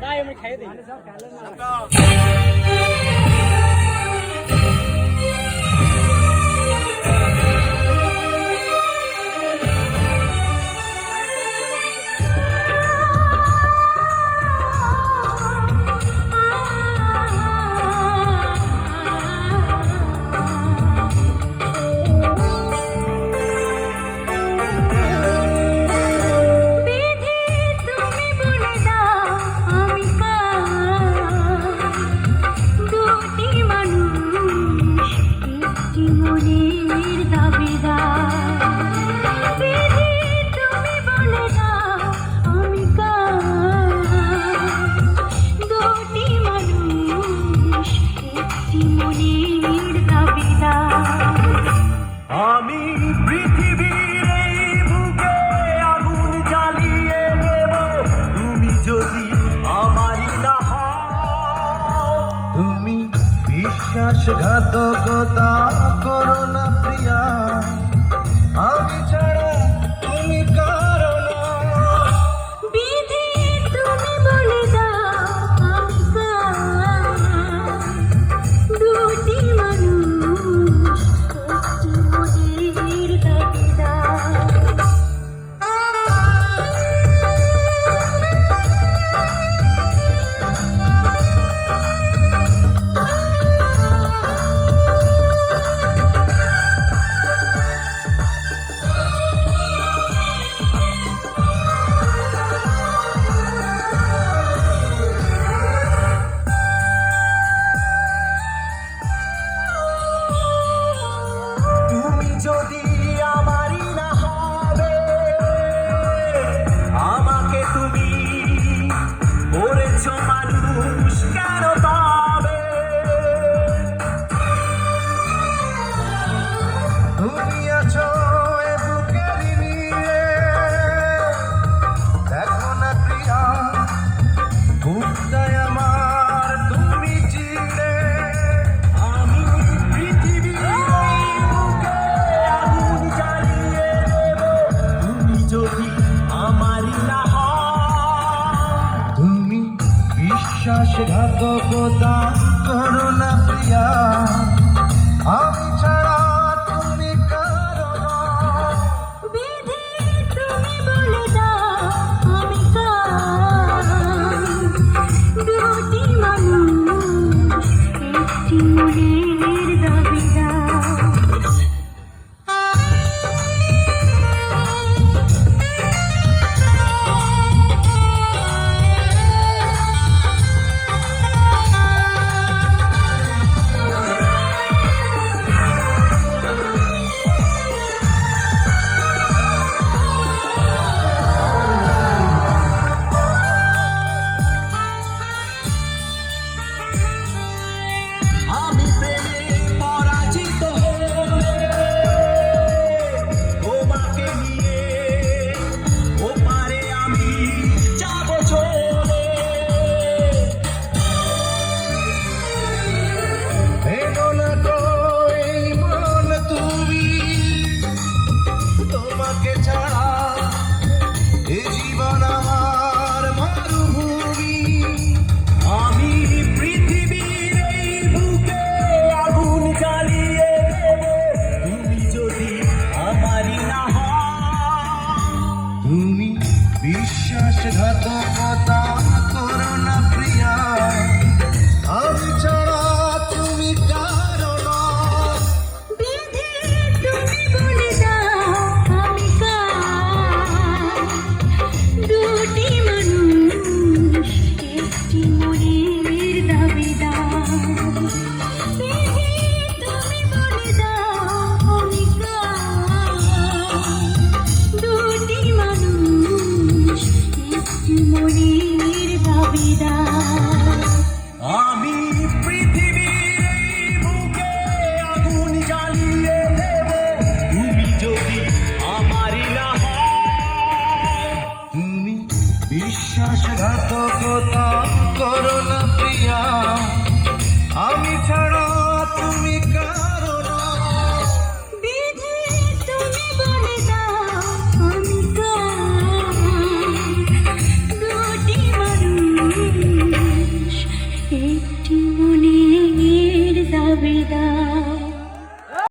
তাই আমি খাইয়ে দিই। বিশ্বাসঘাতকতা করো না প্রিয়া, আমি ছাড়া তুমি কারো না। বিধি তুমি বলে দাও আমি কার, দুটি মানুষ একটি মনের দাবিদার। যদি আমারই না হবে, আমাকে তুমি করেছ মানুষ কেন তবে? তুমি আছো এ বুকের নিয়ে, দেখো না প্রিয়া বুকটায় আমার তুমি চিনে। আমি পৃথিবী বিশ্বাসঘাতকতা করো না প্রিয়া, আমি ছাড়া তুমি কারো না। বিধি তুমি বলে দাও আমি কার, দুটি মানুষ একটি মনের দাবিদার। বিশ্বাসঘাতকতা করো না প্রিয়া, আমি ছাড়া তুমি কারো না। বিধি তুমি বলে দাও আমি কার, দুটি মানুষ একটি মনের দাবিদার। বিধি তুমি বলে দাও আমি কার, দুটি মানুষ একটি মনের দাবিদার। আমি পৃথিবীর এই বুকে আগুন জ্বালিয়ে দেব, তুমি যদি আমারই না হও। তুমি বিশ্বাসঘাতকতা করো না প্রিয়া, আমি ছাড়া তুমি কারো না। বিধি তুমি বলে দাও আমি কার, দুটি মানুষ হৃদয়